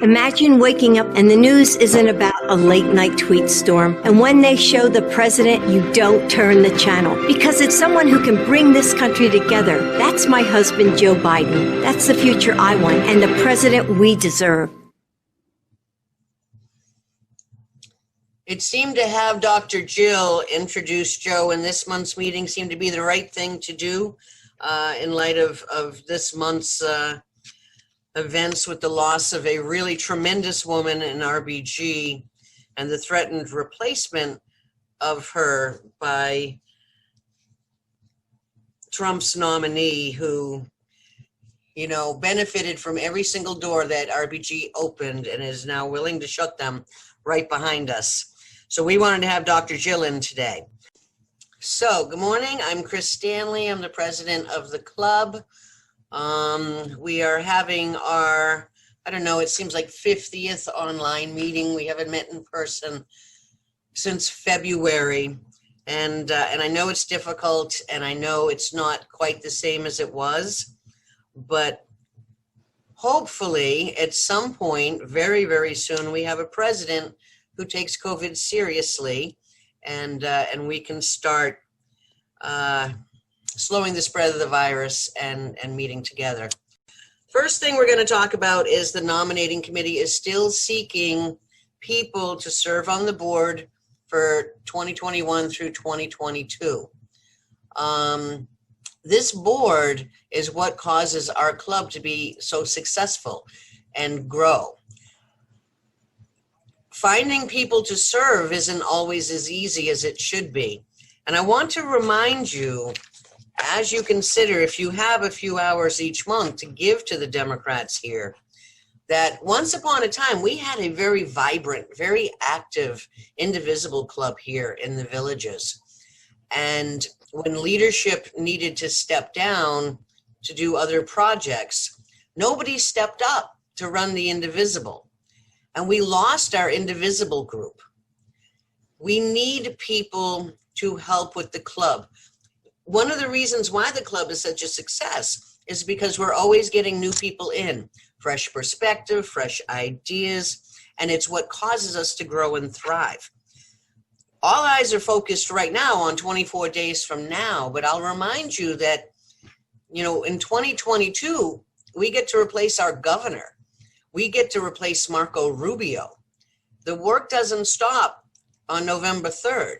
Imagine waking up and the news isn't about a late night tweet storm. And when they show the president, you don't turn the channel because it's someone who can bring this country together. That's my husband, Joe Biden. That's the future I want and the president we deserve. It seemed to have Dr. Jill introduce Joe in this month's meeting seemed to be the right thing to do in light of this month's events with the loss of a really tremendous woman in RBG and the threatened replacement of her by Trump's nominee who, you know, benefited from every single door that RBG opened and is now willing to shut them right behind us. So we wanted to have Dr. Jill in today. So good morning, I'm Chris Stanley. I'm the president of the club. We are having our, I don't know, it seems like 50th online meeting. We haven't met in person since February. And I know it's difficult and I know it's not quite the same as it was, but hopefully at some point, very, very soon, we have a president who takes COVID seriously and we can start slowing the spread of the virus and meeting together. First thing we're going to talk about is the nominating committee is still seeking people to serve on the board for 2021 through 2022. This board is what causes our club to be so successful and grow. Finding people to serve isn't always as easy as it should be. And I want to remind you, as you consider, if you have a few hours each month to give to the Democrats here, that once upon a time, we had a very vibrant, very active Indivisible club here in the Villages. And when leadership needed to step down to do other projects, nobody stepped up to run the Indivisible. And we lost our Indivisible group. We need people to help with the club. One of the reasons why the club is such a success is because we're always getting new people in, fresh perspective, fresh ideas, and it's what causes us to grow and thrive. All eyes are focused right now on 24 days from now, but I'll remind you that, you know, in 2022, we get to replace our governor. We get to replace Marco Rubio. The work doesn't stop on November 3rd.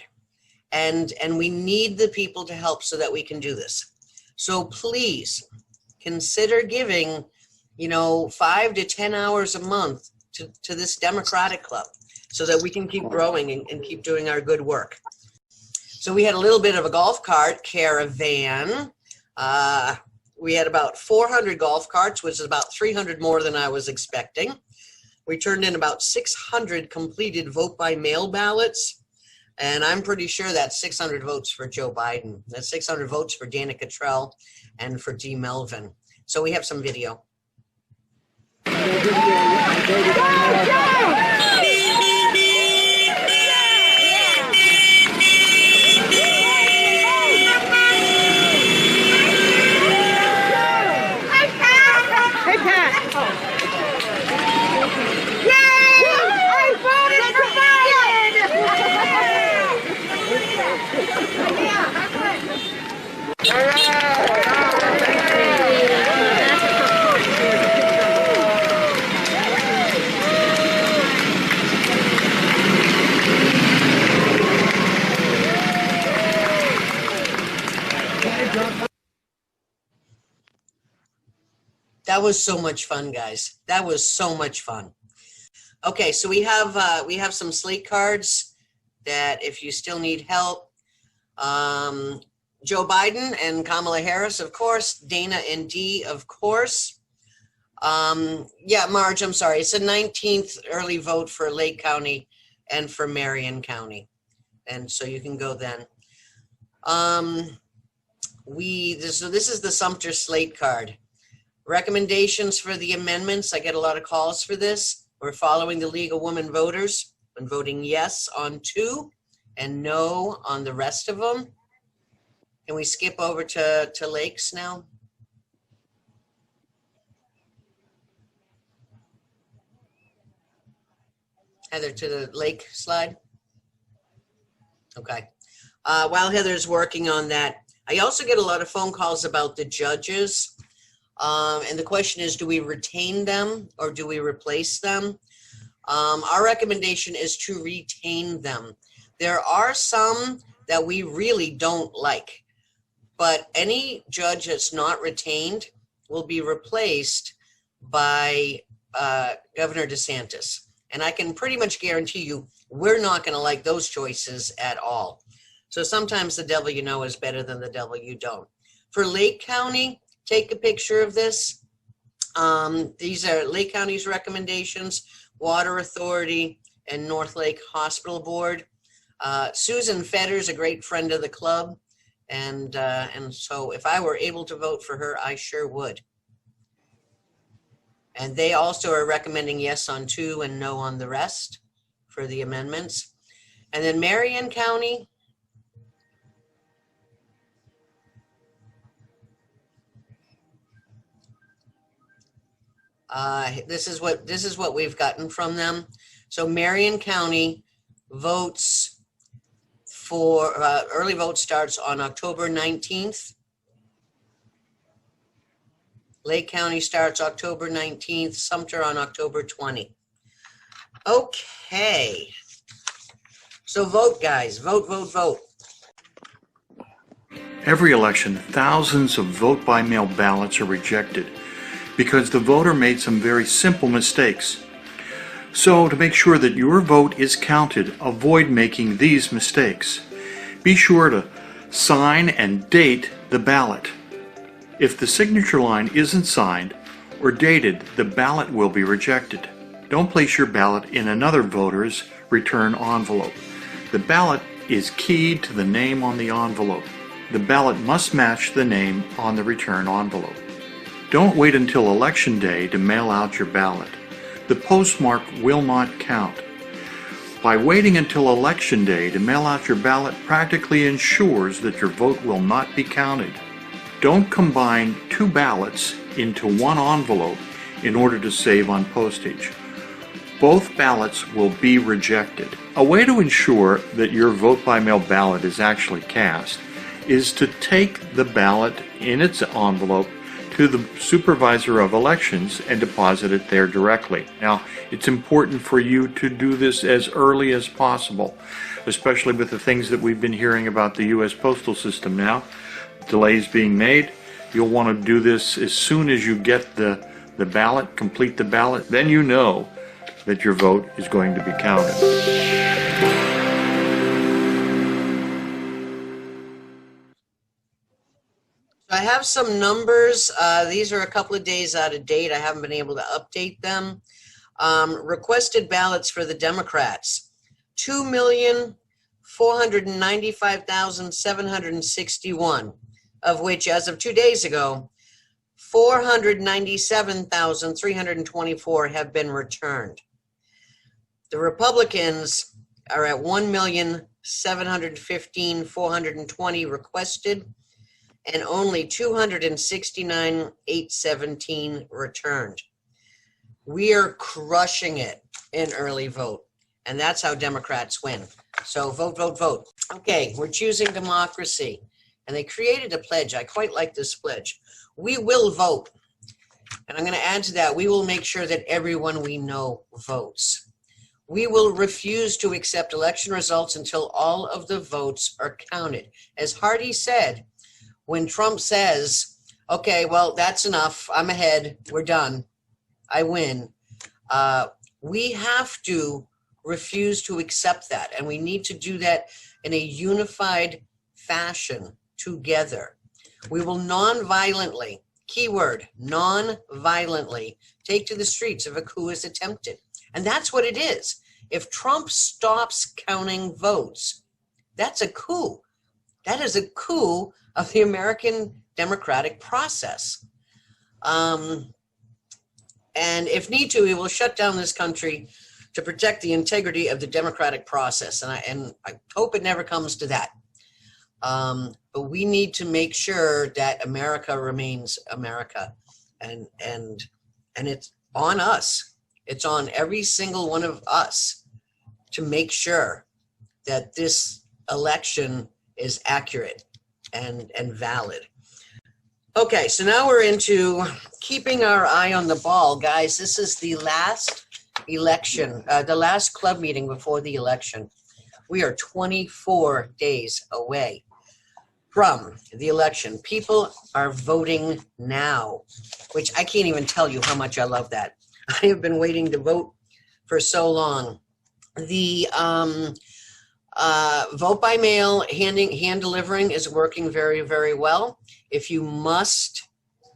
And we need the people to help so that we can do this. So please consider giving, you know, 5 to 10 hours a month to this Democratic club so that we can keep growing and keep doing our good work. So we had a little bit of a golf cart caravan. We had about 400 golf carts, which is about 300 more than I was expecting. We turned in about 600 completed vote by mail ballots. And I'm pretty sure that's 600 votes for Joe Biden. That's 600 votes for Dana Cottrell and for Dee Melvin. So we have some video. That was so much fun, guys. That was so much fun. Okay, so we have some slate cards that if you still need help, Joe Biden and Kamala Harris, of course, Dana and Dee, of course. Yeah, Marge, I'm sorry. It's a 19th early vote for Lake County and for Marion County. And so you can go then. So this is the Sumter slate card. Recommendations for the amendments. I get a lot of calls for this. We're following the League of Women Voters and voting yes on 2 and no on the rest of them. Can we skip over to Lakes now? Heather, to the lake slide. Okay. While Heather's working on that, I also get a lot of phone calls about the judges. And the question is, do we retain them or do we replace them? Our recommendation is to retain them. There are some that we really don't like, but any judge that's not retained will be replaced by Governor DeSantis. And I can pretty much guarantee you, we're not going to like those choices at all. So sometimes the devil you know is better than the devil you don't. For Lake County, take a picture of this. These are Lake County's recommendations, Water Authority and North Lake Hospital Board. Susan Fetter's a great friend of the club. And so if I were able to vote for her, I sure would. And they also are recommending yes on 2 and no on the rest for the amendments. And then Marion County. This is what we've gotten from them. So Marion County votes for early vote starts on October 19th. Lake County starts October 19th, Sumter on October 20. Okay. So vote, guys. Vote, vote, vote. Every election, thousands of vote-by-mail ballots are rejected because the voter made some very simple mistakes. So, to make sure that your vote is counted, avoid making these mistakes. Be sure to sign and date the ballot. If the signature line isn't signed or dated, the ballot will be rejected. Don't place your ballot in another voter's return envelope. The ballot is keyed to the name on the envelope. The ballot must match the name on the return envelope. Don't wait until Election Day to mail out your ballot. The postmark will not count. By waiting until Election Day to mail out your ballot practically ensures that your vote will not be counted. Don't combine 2 ballots into one envelope in order to save on postage. Both ballots will be rejected. A way to ensure that your vote-by-mail ballot is actually cast is to take the ballot in its envelope to the supervisor of elections and deposit it there directly. Now, it's important for you to do this as early as possible, especially with the things that we've been hearing about the U.S. postal system now. Delays being made. You'll want to do this as soon as you get the ballot, complete the ballot, then you know that your vote is going to be counted. I have some numbers. These are a couple of days out of date. I haven't been able to update them. Requested ballots for the Democrats, 2,495,761, of which, as of 2 days ago, 497,324 have been returned. The Republicans are at 1,715,420 requested, and only 269,817 returned. We are crushing it in early vote, and that's how Democrats win. So vote, vote, vote. Okay, we're choosing democracy, and they created a pledge. I quite like this pledge. We will vote, and I'm going to add to that, we will make sure that everyone we know votes. We will refuse to accept election results until all of the votes are counted. As Hardy said, when Trump says, okay, well, that's enough, I'm ahead, we're done, I win, we have to refuse to accept that. And we need to do that in a unified fashion together. We will non-violently, keyword, non-violently, take to the streets if a coup is attempted. And that's what it is. If Trump stops counting votes, that's a coup. That is a coup of the American democratic process. And if need to, we will shut down this country to protect the integrity of the democratic process. And I hope it never comes to that. But we need to make sure that America remains America. And it's on us. It's on every single one of us to make sure that this election is accurate and valid. Okay, so now we're into keeping our eye on the ball. Guys, this is the last election, the last club meeting before the election. We are 24 days away from the election. People are voting now, which I can't even tell you how much I love that. I have been waiting to vote for so long. The vote by mail hand delivering is working very, very well. If you must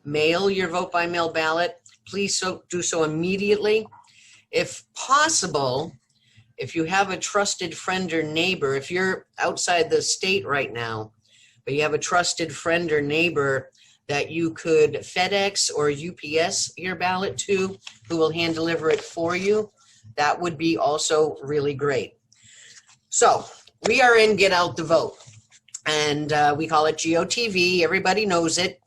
mail your vote by mail ballot, please do so immediately. If possible, if you have a trusted friend or neighbor, if you're outside the state right now, but you have a trusted friend or neighbor that you could FedEx or UPS your ballot to, who will hand deliver it for you, that would be also really great. So we are in Get Out the Vote, and we call it GOTV. Everybody knows it.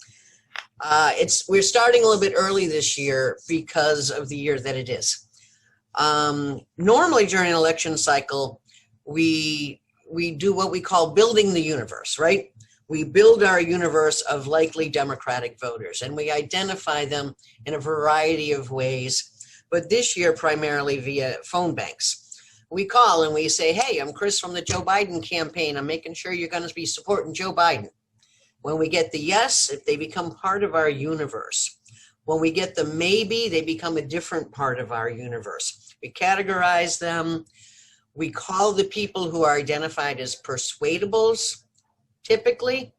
We're starting a little bit early this year because of the year that it is. Normally during an election cycle, we do what we call building the universe, right? We build our universe of likely Democratic voters, and we identify them in a variety of ways, but this year primarily via phone banks. We call and we say, hey, I'm Chris from the Joe Biden campaign. I'm making sure you're going to be supporting Joe Biden. When we get the yes, if they become part of our universe. When we get the maybe, they become a different part of our universe. We categorize them. We call the people who are identified as persuadables. Typically,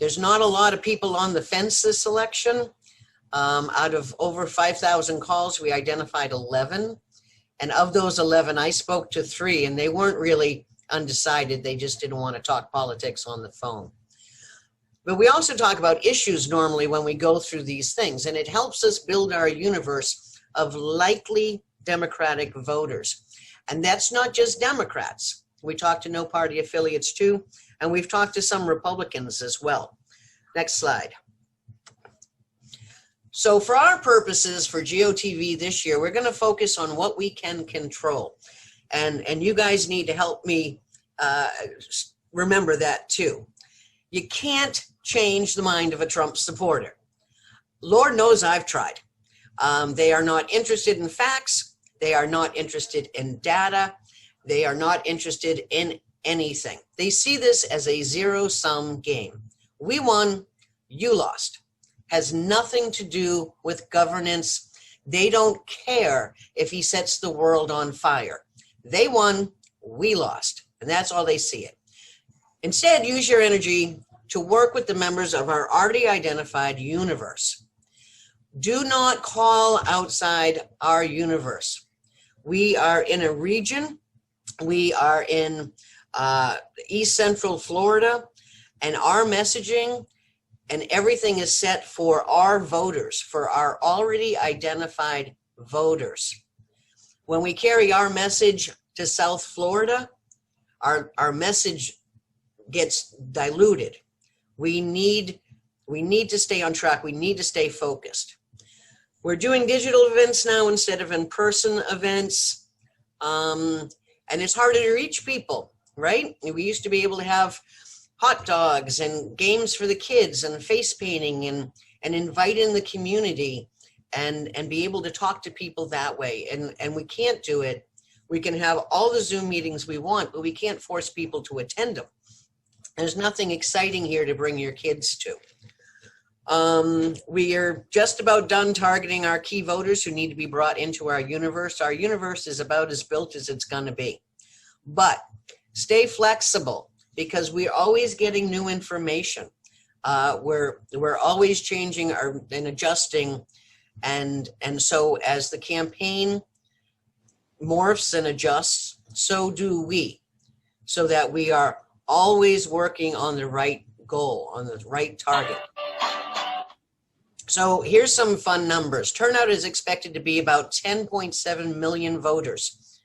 there's not a lot of people on the fence this election. Out of over 5,000 calls, we identified 11. And of those 11, I spoke to 3, and they weren't really undecided. They just didn't want to talk politics on the phone. But we also talk about issues normally when we go through these things, and it helps us build our universe of likely Democratic voters. And that's not just Democrats. We talk to no party affiliates too, and we've talked to some Republicans as well. Next slide. So for our purposes for GOTV this year, we're going to focus on what we can control. And you guys need to help me remember that too. You can't change the mind of a Trump supporter. Lord knows I've tried. They are not interested in facts. They are not interested in data. They are not interested in anything. They see this as a zero-sum game. We won, you lost. Has nothing to do with governance. They don't care if he sets the world on fire. They won, we lost, and that's all they see it. Instead, use your energy to work with the members of our already identified universe. Do not call outside our universe. We are in a region, we are in East Central Florida, and our messaging and everything is set for our voters, for our already identified voters. When we carry our message to South Florida, our message gets diluted. We need to stay on track. We need to stay focused. We're doing digital events now instead of in-person events. And it's harder to reach people, right? We used to be able to have hot dogs and games for the kids and face painting and invite in the community and be able to talk to people that way. And we can't do it. We can have all the Zoom meetings we want, but we can't force people to attend them. There's nothing exciting here to bring your kids to. We are just about done targeting our key voters who need to be brought into our universe. Our universe is about as built as it's going to be. But stay flexible, because we're always getting new information. We're always changing and adjusting. And so as the campaign morphs and adjusts, so do we, so that we are always working on the right goal, on the right target. So here's some fun numbers. Turnout is expected to be about 10.7 million voters.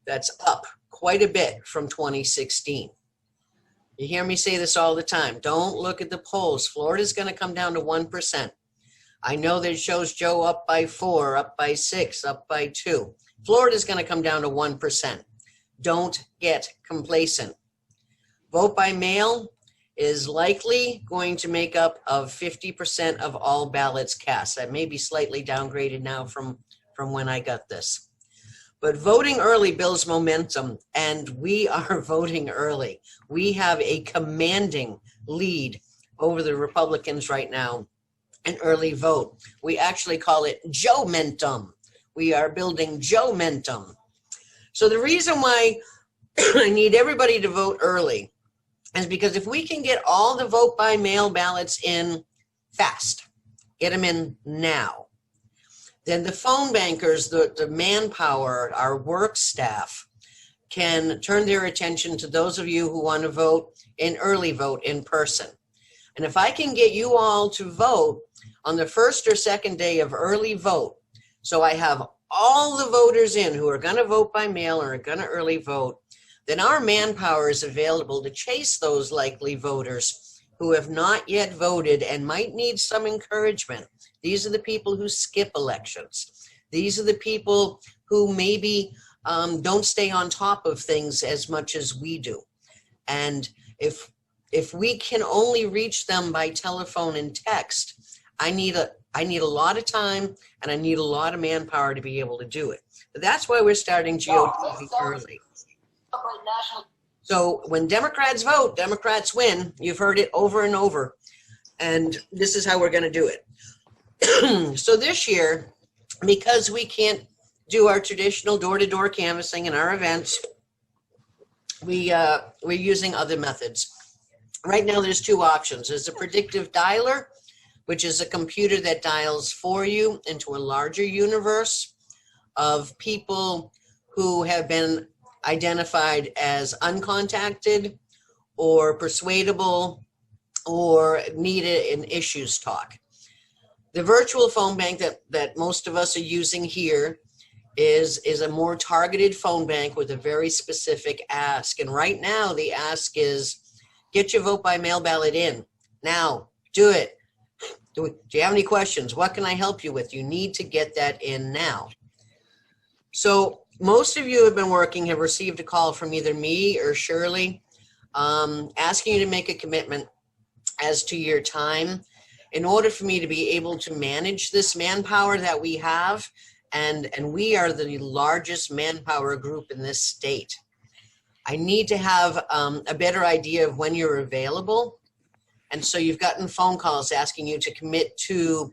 That's up quite a bit from 2016. You hear me say this all the time. Don't look at the polls. Florida's going to come down to 1%. I know that it shows Joe up by 4, up by 6, up by 2. Florida's going to come down to 1%. Don't get complacent. Vote by mail is likely going to make up of 50% of all ballots cast. That may be slightly downgraded now from when I got this. But voting early builds momentum, and we are voting early. We have a commanding lead over the Republicans right now in early vote. We actually call it Joe-mentum. We are building Joe-mentum. So the reason why I need everybody to vote early is because if we can get all the vote by mail ballots in fast, get them in now, then the phone bankers, the manpower, our work staff can turn their attention to those of you who want to vote in person. And if I can get you all to vote on the first or second day of early vote, so I have all the voters in who are going to vote by mail or are going to early vote, then our manpower is available to chase those likely voters who have not yet voted and might need some encouragement. These are the people who skip elections. These are the people who maybe don't stay on top of things as much as we do. And if we can only reach them by telephone and text, I need a lot of time and I need a lot of manpower to be able to do it. But that's why we're starting GOTV early. So when Democrats vote, Democrats win. You've heard it over and over. And this is how we're going to do it. So this year, because we can't do our traditional door-to-door canvassing in our events, we're using other methods. Right now, there's two options. There's a predictive dialer, which is a computer that dials for you into a larger universe of people who have been identified as uncontacted or persuadable or needed an issues talk. The virtual phone bank that most of us are using here is a more targeted phone bank with a very specific ask. And right now the ask is, get your vote by mail ballot in. Now, do it. Do you have any questions? What can I help you with? You need to get that in now. So most of you have been working, have received a call from either me or Shirley asking you to make a commitment as to your time in order for me to be able to manage this manpower that we have. And we are the largest manpower group in this state. I need to have a better idea of when you're available. And so you've gotten phone calls asking you to commit to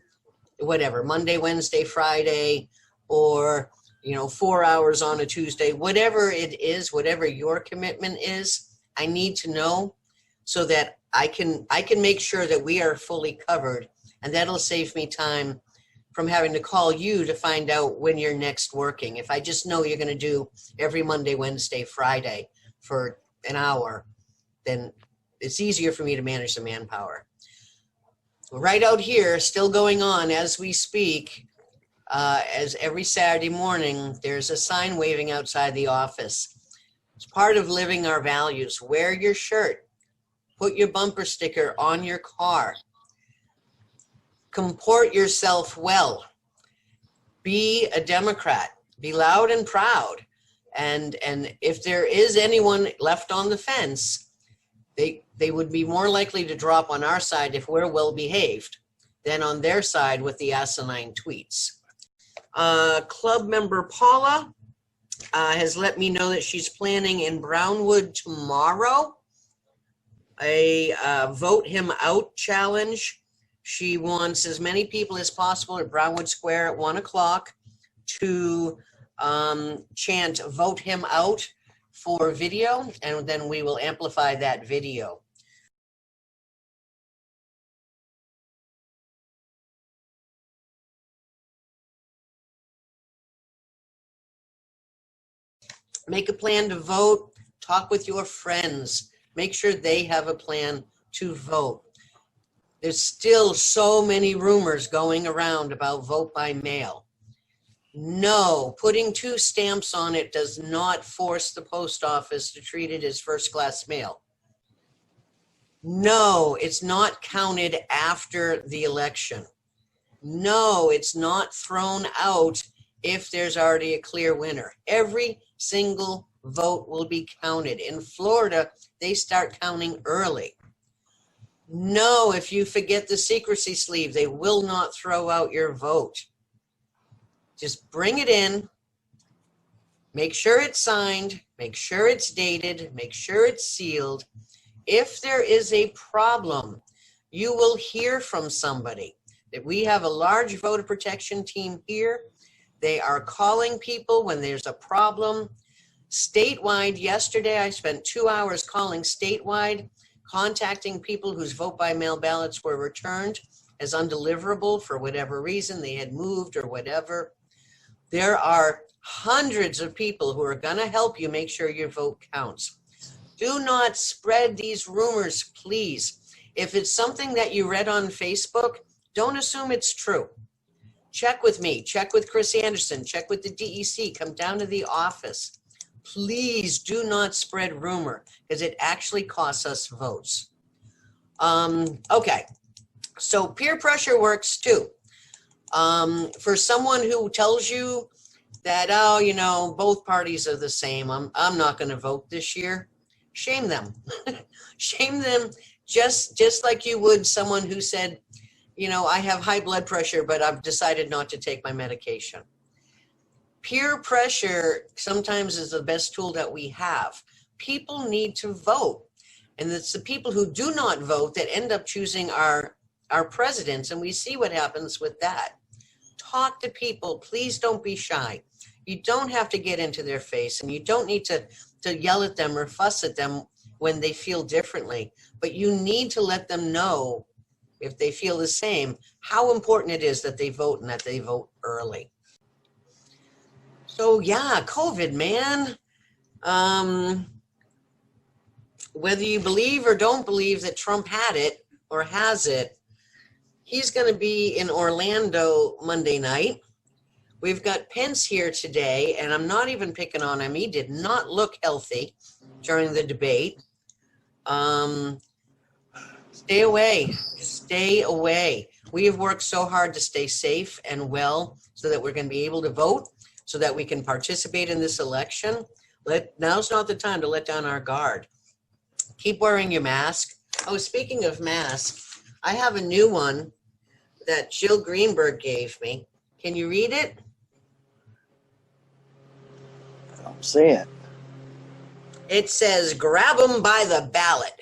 whatever, Monday, Wednesday, Friday, or 4 hours on a Tuesday, whatever it is, whatever your commitment is, I need to know so that I can make sure that we are fully covered, and that'll save me time from having to call you to find out when you're next working. If I just know you're going to do every Monday, Wednesday, Friday for an hour, then it's easier for me to manage the manpower. Right out here, still going on as we speak, as every Saturday morning, there's a sign waving outside the office. It's part of living our values. Wear your shirt. Put your bumper sticker on your car. Comport yourself well. Be a Democrat. Be loud and proud. And if there is anyone left on the fence, they would be more likely to drop on our side if we're well behaved than on their side with the asinine tweets. Club member Paula has let me know that she's planning in Brownwood tomorrow a vote him out challenge. She wants as many people as possible at Brownwood Square at 1 o'clock to chant vote him out for video, and then we will amplify that video. Make a plan to vote, talk with your friends, make sure they have a plan to vote. There's still so many rumors going around about vote by mail. No, putting 2 stamps on it does not force the post office to treat it as first-class mail. No, it's not counted after the election. No, it's not thrown out if there's already a clear winner. Every single vote will be counted. In Florida, they start counting early. No, if you forget the secrecy sleeve, they will not throw out your vote. Just bring it in, make sure it's signed, make sure it's dated, make sure it's sealed. If there is a problem, you will hear from somebody. That we have a large voter protection team here. They are calling people when there's a problem. Statewide, yesterday I spent 2 hours calling statewide, contacting people whose vote by mail ballots were returned as undeliverable for whatever reason, they had moved or whatever. There are hundreds of people who are going to help you make sure your vote counts. Do not spread these rumors, please. If it's something that you read on Facebook, don't assume it's true. Check with me, check with Chris Anderson, check with the DEC, come down to the office. Please do not spread rumor because it actually costs us votes. Okay, so peer pressure works too. For someone who tells you that, oh, you know, both parties are the same, I'm not going to vote this year, shame them. Shame them just like you would someone who said, you know, I have high blood pressure, but I've decided not to take my medication. Peer pressure sometimes is the best tool that we have. People need to vote. And it's the people who do not vote that end up choosing our presidents. And we see what happens with that. Talk to people. Please don't be shy. You don't have to get into their face, and you don't need to yell at them or fuss at them when they feel differently. But you need to let them know, if they feel the same, how important it is that they vote and that they vote early. So yeah, COVID, man. Whether you believe or don't believe that Trump had it or has it, he's going to be in Orlando Monday night. We've got Pence here today, and I'm not even picking on him. He did not look healthy during the debate. Stay away. Stay away. We have worked so hard to stay safe and well so that we're going to be able to vote, so that we can participate in this election. Now's not the time to let down our guard. Keep wearing your mask. Oh, speaking of masks, I have a new one that Jill Greenberg gave me. Can you read it? I don't see it. It says, grab them by the ballot.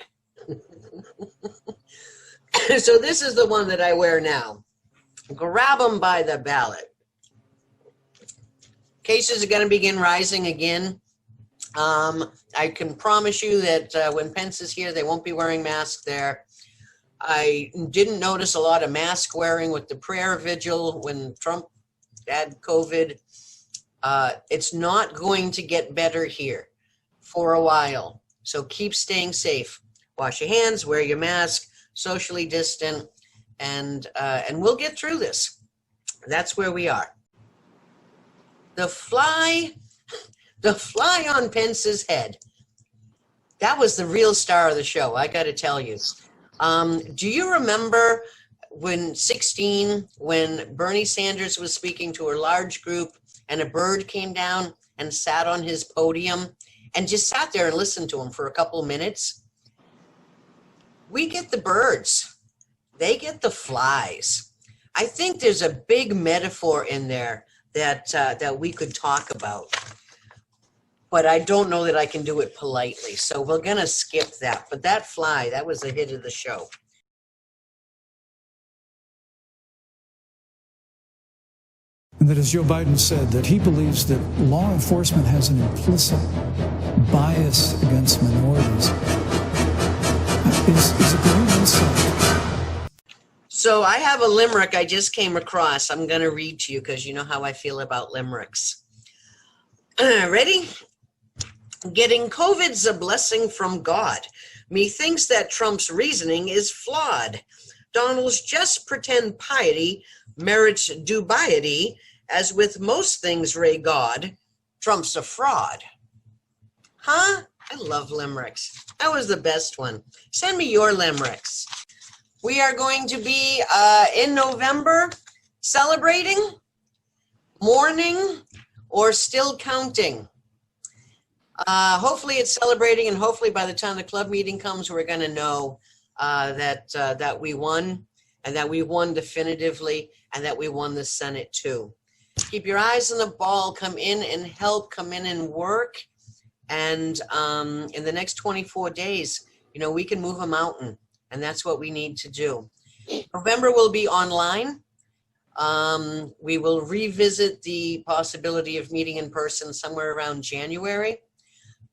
So this is the one that I wear now. Grab them by the ballot. Cases are going to begin rising again. I can promise you that when Pence is here, they won't be wearing masks there. I didn't notice a lot of mask wearing with the prayer vigil when Trump had COVID. It's not going to get better here for a while. So keep staying safe. Wash your hands, wear your mask, socially distant, and we'll get through this. That's where we are. The fly on Pence's head. That was the real star of the show, I got to tell you. Do you remember when Bernie Sanders was speaking to a large group and a bird came down and sat on his podium and just sat there and listened to him for a couple of minutes? We get the birds. They get the flies. I think there's a big metaphor in there that we could talk about. But I don't know that I can do it politely. So we're going to skip that. But that fly, that was a hit of the show. And that, as Joe Biden said, that he believes that law enforcement has an implicit bias against minorities. Is a great insight. So I have a limerick I just came across. I'm going to read to you because you know how I feel about limericks. Ready? Getting COVID's a blessing from God. Methinks that Trump's reasoning is flawed. Donald's just pretend piety merits dubiety, as with most things, Ray God, Trump's a fraud. Huh? I love limericks. That was the best one. Send me your limericks. We are going to be in November celebrating, mourning, or still counting. Hopefully it's celebrating, and hopefully by the time the club meeting comes, we're going to know that we won, and that we won definitively, and that we won the Senate too. Keep your eyes on the ball. Come in and help. Come in and work. And in the next 24 days, we can move a mountain, and that's what we need to do. November will be online. We will revisit the possibility of meeting in person somewhere around January.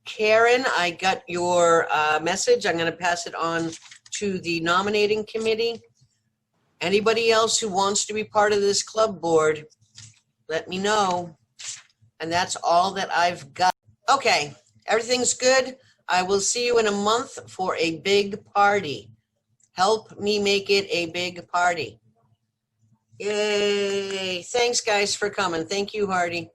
Karen, I got your message. I'm going to pass it on to the nominating committee. Anybody else who wants to be part of this club board, let me know. And that's all that I've got. Okay, everything's good. I will see you in a month for a big party. Help me make it a big party. Yay. Thanks, guys, for coming. Thank you, Hardy.